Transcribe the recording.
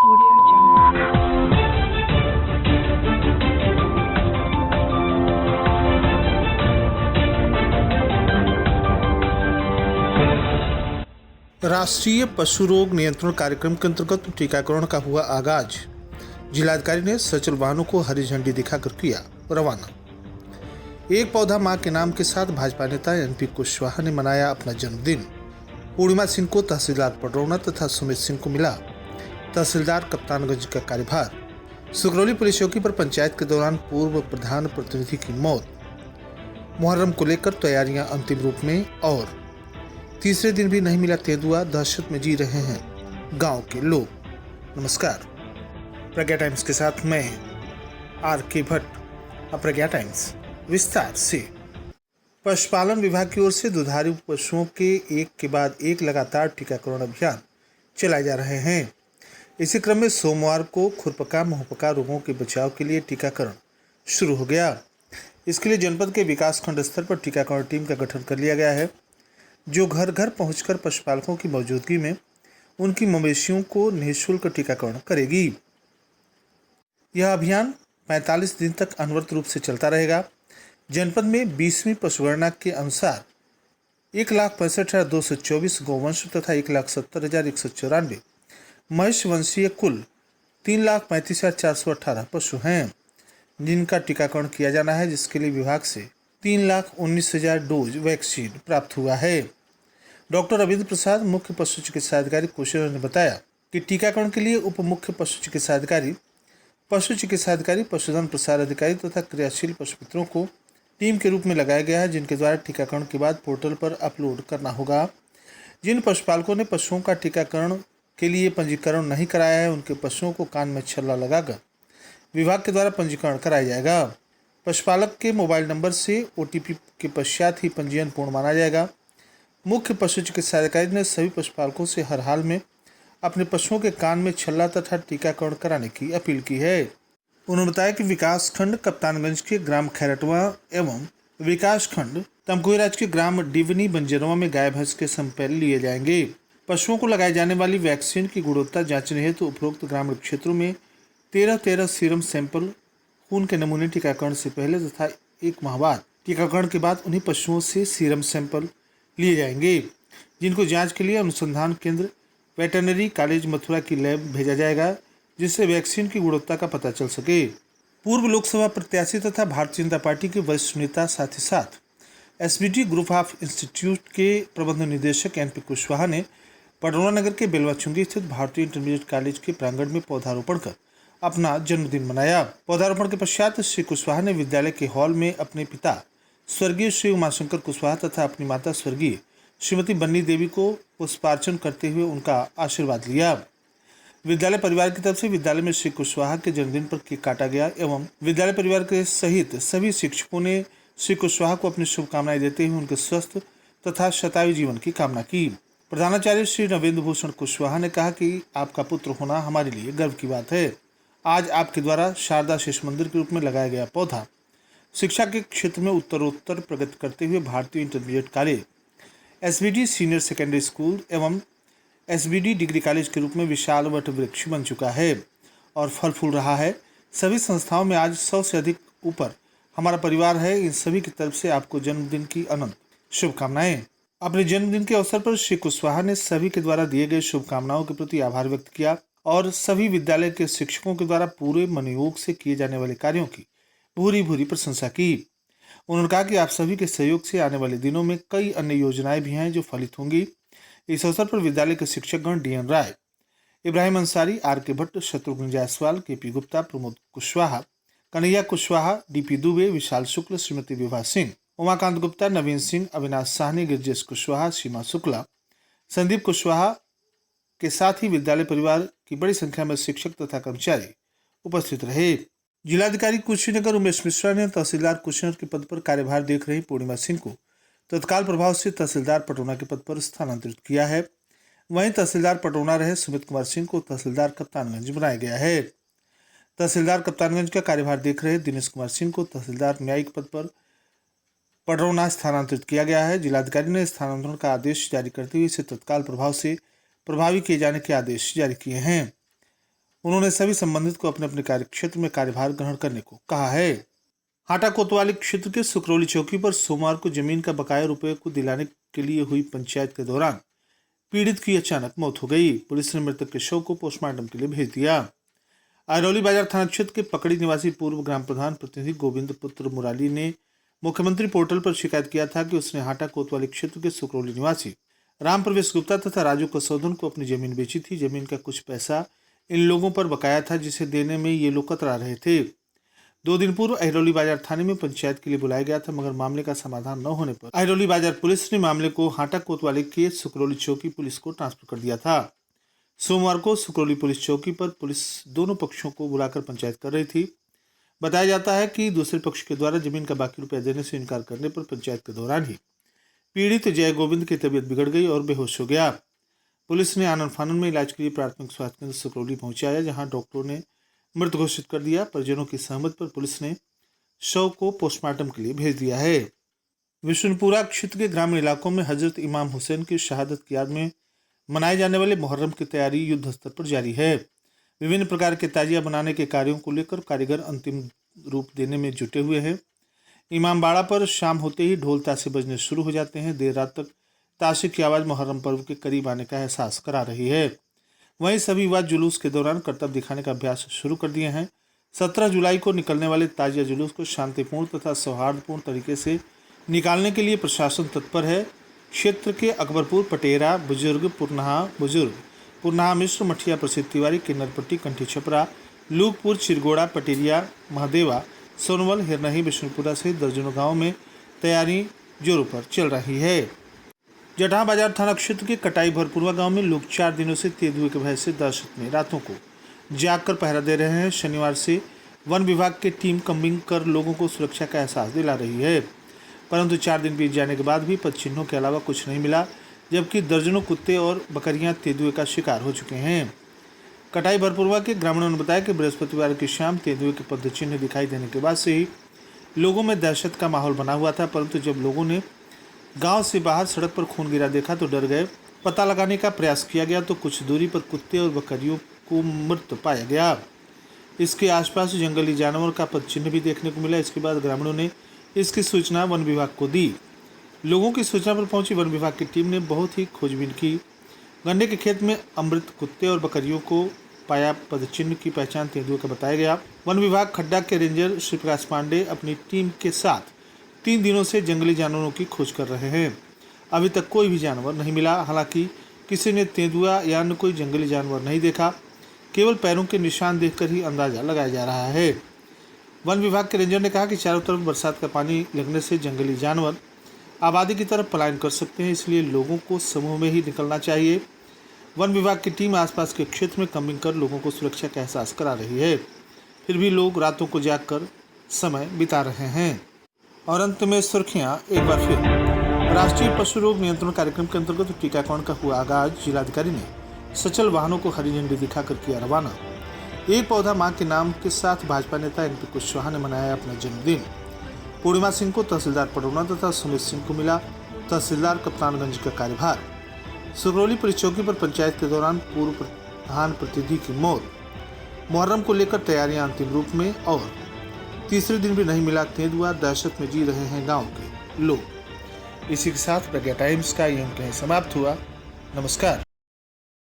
Audio Jungle. राष्ट्रीय पशु रोग नियंत्रण कार्यक्रम के अंतर्गत टीकाकरण का हुआ आगाज। जिलाधिकारी ने सचल वाहनों को हरी झंडी दिखाकर किया रवाना। एक पौधा मां के नाम के साथ भाजपा नेता एनपी कुशवाहा ने मनाया अपना जन्मदिन। पूर्णिमा सिंह को तहसीलदार पडरौना तथा सुमित सिंह को मिला तहसीलदार कप्तानगंज का कार्यभार। सुगरौली पुलिस चौकी पर पंचायत के दौरान पूर्व प्रधान प्रतिनिधि की मौत। मुहर्रम को लेकर तैयारियां अंतिम रूप में और तीसरे दिन भी नहीं मिला तेंदुआ, दहशत में जी रहे हैं गांव के लोग। नमस्कार, प्रज्ञा टाइम्स के साथ मैं आर.के. भट्ट। अब प्रज्ञा टाइम्स विस्तार से। पशुपालन विभाग की ओर से दुधारू पशुओं के एक के बाद एक लगातार टीकाकरण अभियान चलाए जा रहे हैं। इसी क्रम में सोमवार को खुरपका मुंहपका रोगों के बचाव के लिए टीकाकरण शुरू हो गया। इसके लिए जनपद के विकासखंड स्तर पर टीकाकरण टीम का गठन कर लिया गया है, जो घर घर पहुंचकर पशुपालकों की मौजूदगी में उनकी मवेशियों को निःशुल्क टीकाकरण करेगी। यह अभियान 45 दिन तक अनवरत रूप से चलता रहेगा। जनपद में 20वीं पशुगणना के अनुसार 1,65,224 गौवंश तथा 1,70,194 महिष वंशीय कुल 3,35,418 पशु हैं, जिनका टीकाकरण किया जाना है, जिसके लिए विभाग से 3,19,000 डोज वैक्सीन प्राप्त हुआ है। डॉक्टर रविंद्र प्रसाद, मुख्य पशु चिकित्सा अधिकारी कुशीनगर ने बताया कि टीकाकरण के लिए उप मुख्य पशु चिकित्सा अधिकारी, पशुधन प्रसार अधिकारी तथा क्रियाशील पशु मित्रों को टीम के रूप में लगाया गया है, जिनके द्वारा टीकाकरण के बाद पोर्टल पर अपलोड करना होगा। जिन पशुपालकों ने पशुओं का टीकाकरण के लिए पंजीकरण नहीं कराया है, उनके पशुओं को कान में छल्ला लगाकर विभाग के द्वारा पंजीकरण कराया जाएगा। पशुपालक के मोबाइल नंबर से OTP के पश्चात ही पंजीयन पूर्ण माना जाएगा। मुख्य पशु चिकित्सा अधिकारी ने सभी पशुपालकों से हर हाल में अपने पशुओं के कान में छल्ला तथा टीकाकरण कराने की अपील की है। उन्होंने बताया कि विकासखंड कप्तानगंज के ग्राम खैरटवा एवं विकासखंड तमकुहीराज के ग्राम डिवनी बंजरवा में गाय भैंस के सैंपल लिए जाएंगे। पशुओं को लगाई जाने वाली वैक्सीन की गुणवत्ता जांचने हेतु उपरोक्त ग्रामीण क्षेत्रों में 13 सीरम सैंपल खून के नमूने टीकाकरण से पहले तथा 1 माह बाद टीकाकरण के बाद उन्हीं पशुओं से सीरम सैंपल लिए जाएंगे, जिनको जांच के लिए अनुसंधान केंद्र वेटरनरी कॉलेज मथुरा की लैब भेजा जाएगा, जिससे वैक्सीन की गुणवत्ता का पता चल सके। पूर्व लोकसभा प्रत्याशी तथा भारतीय जनता पार्टी के वरिष्ठ नेता साथ ही साथ SBD ग्रुप ऑफ इंस्टीट्यूट के प्रबंध निदेशक एनपी कुशवाहा ने पडरौना नगर के बेलवाचुंगी स्थित भारतीय इंटरमीडिएट कॉलेज के प्रांगण में पौधारोपण कर अपना जन्मदिन मनाया। पौधारोपण के पश्चात श्री कुशवाहा ने विद्यालय के हॉल में अपने पिता स्वर्गीय श्री उमाशंकर कुशवाहा तथा अपनी माता स्वर्गीय श्रीमती बन्नी देवी को पुष्पार्चन करते हुए उनका आशीर्वाद लिया। विद्यालय परिवार की तरफ से विद्यालय में श्री कुशवाहा के जन्मदिन पर केक काटा गया एवं विद्यालय परिवार के सहित सभी शिक्षकों ने श्री कुशवाहा को अपनी शुभकामनाएं देते हुए उनके स्वस्थ तथा शतायु जीवन की कामना की। प्रधानाचार्य श्री नवेंद्र भूषण कुशवाहा ने कहा कि आपका पुत्र होना हमारे लिए गर्व की बात है। आज आपके द्वारा शारदा शिशु मंदिर के रूप में लगाया गया पौधा शिक्षा के क्षेत्र में उत्तरोत्तर प्रगति करते हुए भारतीय intermediate college, SBD senior secondary school एवं SBD डिग्री कॉलेज के रूप में विशाल वट वृक्ष बन चुका है और फल फूल रहा है। सभी संस्थाओं में आज 100 से अधिक ऊपर हमारा परिवार है। इन सभी की तरफ से आपको जन्मदिन की अनंत शुभकामनाएं। अपने जन्मदिन के अवसर पर श्री कुशवाहा ने सभी के द्वारा दिए गए शुभकामनाओं के प्रति आभार व्यक्त किया और सभी विद्यालय के शिक्षकों के द्वारा पूरे मनोयोग से किए जाने वाले कार्यों की भूरी भूरी प्रशंसा की। उन्होंने कहा कि आप सभी के सहयोग से आने वाले दिनों में कई अन्य योजनाएं भी हैं जो फलित होंगी। इस अवसर पर विद्यालय के शिक्षकगण DN राय, इब्राहिम अंसारी, R.के. भट्ट, शत्रुघ्न जायसवाल, KP गुप्ता, प्रमोद कुशवाहा, कन्हैया कुशवाहा, DP दुबे, विशाल शुक्ल, श्रीमती विभा सिंह, उमाकांत गुप्ता, नवीन सिंह, अविनाश साहनी, गिरजेश कुशवाहा, सीमा शुक्ला, संदीप कुशवाहा के साथ ही विद्यालय परिवार की बड़ी संख्या में शिक्षक तथा कर्मचारी उपस्थित रहे। जिलाधिकारी कुशीनगर उमेश मिश्रा ने तहसीलदार कुशीनगर के पद पर कार्यभार देख रही पूर्णिमा सिंह को तत्काल प्रभाव से तहसीलदार पडरौना के पद पर स्थानांतरित किया है। वहीं तहसीलदार पडरौना रहे सुमित कुमार सिंह को तहसीलदार कप्तानगंज बनाया गया है। तहसीलदार कप्तानगंज का कार्यभार देख रहे दिनेश कुमार सिंह को तहसीलदार न्यायिक पद पर पडरौना स्थानांतरित किया गया है। जिलाधिकारी ने स्थानांतरण का आदेश जारी करते हुए इसे तत्काल प्रभाव से प्रभावी किए जाने के आदेश जारी किए हैं। उन्होंने सभी संबंधित को अपने अपने कार्यक्षेत्र में कार्यभार ग्रहण करने को कहा है। हाटा कोतवाली क्षेत्र के सुकरौली चौकी पर सोमवार को जमीन का बकाया रुपये को दिलाने के लिए हुई पंचायत के दौरान पीड़ित की अचानक मौत हो गई। पुलिस ने मृतक के शव को पोस्टमार्टम के लिए भेज दिया। अरौली बाजार थाना क्षेत्र के पकड़ी निवासी पूर्व ग्राम प्रधान प्रतिनिधि गोविंद पुत्र मुराली ने मुख्यमंत्री पोर्टल पर शिकायत किया था कि उसने हाटा कोतवाली क्षेत्र के सुकरौली निवासी राम प्रवेश गुप्ता तथा राजू कसौदन को अपनी जमीन बेची थी। जमीन का कुछ पैसा इन लोगों पर बकाया था, जिसे देने में ये लोग कतरा रहे थे। 2 दिन पूर्व अहिरौली बाजार थाने में पंचायत के लिए बुलाया गया था, मगर मामले का समाधान न होने पर अहिरौली बाजार पुलिस ने मामले को हाटा कोतवाली के सुकरौली चौकी पुलिस को ट्रांसफर कर दिया था। सोमवार को सुकरौली पुलिस चौकी पर पुलिस दोनों पक्षों को बुलाकर पंचायत कर रही थी। बताया जाता है कि दूसरे पक्ष के द्वारा जमीन का बाकी रुपया देने से इनकार करने पर पंचायत के दौरान ही पीड़ित जय गोविंद की तबीयत बिगड़ गई और बेहोश हो गया। पुलिस ने आनन फानन में इलाज के लिए प्राथमिक स्वास्थ्य केंद्र सुकरौली पहुंचाया, जहां डॉक्टरों ने मृत घोषित कर दिया। परिजनों की सहमति पर पुलिस ने शव को पोस्टमार्टम के लिए भेज दिया है। विष्णुपुरा क्षेत्र के ग्रामीण इलाकों में हजरत इमाम हुसैन की शहादत की याद में मनाए जाने वाले मुहर्रम की तैयारी युद्ध स्तर पर जारी है। विभिन्न प्रकार के ताजिया बनाने के कार्यों को लेकर कारीगर अंतिम रूप देने में जुटे हुए हैं। इमामबाड़ा पर शाम होते ही ढोल ताशे बजने शुरू हो जाते हैं। देर रात तक ताशे की आवाज़ मुहर्रम पर्व के करीब आने का एहसास करा रही है। वहीं सभी युवा जुलूस के दौरान करतब दिखाने का अभ्यास शुरू कर दिए हैं। 17 जुलाई को निकलने वाले ताजिया जुलूस को शांतिपूर्ण तथा सौहार्दपूर्ण तरीके से निकालने के लिए प्रशासन तत्पर है। क्षेत्र के अकबरपुर, पटेरा बुजुर्ग, पुरनाहा मिश्र, मठिया प्रसिद्ध तिवारी, किन्नरपट्टी, कंठी छपरा, लूकपुर, चिरगोड़ा, पटेरिया, महादेवा, सोनवल, हिरनही, विष्णुपुरा सहित दर्जनों गाँव में तैयारी जोरों पर चल रही है। जटहा बाजार थाना क्षेत्र के कटाई भरपुरवा गांव में लोग 4 दिनों से तेंदुए के भय से दहशत में रातों को जागकर पहरा दे रहे हैं। शनिवार से वन विभाग की टीम कम्बिंग कर लोगों को सुरक्षा का एहसास दिला रही है, परंतु 4 दिन बीत जाने के बाद भी पदचिन्हों के अलावा कुछ नहीं मिला, जबकि दर्जनों कुत्ते और बकरियां तेंदुए का शिकार हो चुके हैं। कटाई भरपुरवा के ग्रामीणों ने बताया कि बृहस्पतिवार की शाम तेंदुए के पदचिन्ह दिखाई देने के बाद से ही लोगों में दहशत का माहौल बना हुआ था, परंतु जब लोगों ने गांव से बाहर सड़क पर खून गिरा देखा तो डर गए। पता लगाने का प्रयास किया गया तो कुछ दूरी पर कुत्ते और बकरियों को मृत पाया गया। इसके आसपास जंगली जानवर का पदचिन्ह भी देखने को मिला। इसके बाद ग्रामीणों ने इसकी सूचना वन विभाग को दी। लोगों की सूचना पर पहुंची वन विभाग की टीम ने बहुत ही खोजबीन की। गन्ने के खेत में अमृत कुत्ते और बकरियों को पाया। पदचिन्ह की पहचान तेंदुए का बताया गया। वन विभाग खड्डा के रेंजर श्री प्रकाश पांडे अपनी टीम के साथ 3 दिनों से जंगली जानवरों की खोज कर रहे हैं। अभी तक कोई भी जानवर नहीं मिला। हालांकि किसी ने तेंदुआ या अन्य कोई जंगली जानवर नहीं देखा, केवल पैरों के निशान देखकर ही अंदाजा लगाया जा रहा है। वन विभाग के रेंजर ने कहा कि चारों तरफ बरसात का पानी लगने से जंगली जानवर आबादी की तरफ पलायन कर सकते हैं, इसलिए लोगों को समूह में ही निकलना चाहिए। वन विभाग की टीम आसपास के क्षेत्र में कम्बिंग कर लोगों को सुरक्षा का एहसास करा रही है। फिर भी लोग रातों को जागकर समय बिता रहे हैं। और अंत में सुर्खियां एक बार फिर। राष्ट्रीय पशु रोग नियंत्रण कार्यक्रम के अंतर्गत टीकाकरण का हुआ आगाज। जिलाधिकारी ने सचल वाहनों को हरी झंडी दिखाकर किया रवाना। एक पौधा मां के नाम के साथ भाजपा नेता एनपी कुशवाहा ने मनाया अपना जन्मदिन। पूर्णिमा सिंह को तहसीलदार पडरौना तथा सुमित सिंह को मिला तहसीलदार कप्तानगंज का कार्यभार। सुकरौली पुलिस चौकी पर पंचायत के दौरान पूर्व प्रधान प्रतिनिधि की मौत। मुहर्रम को लेकर तैयारियां अंतिम रूप में और तीसरे दिन भी नहीं मिला तेंदुआ। दहशत में जी रहे हैं गांव के लोग। इसी के साथ प्रज्ञा टाइम्स का ये अंक समाप्त हुआ। नमस्कार।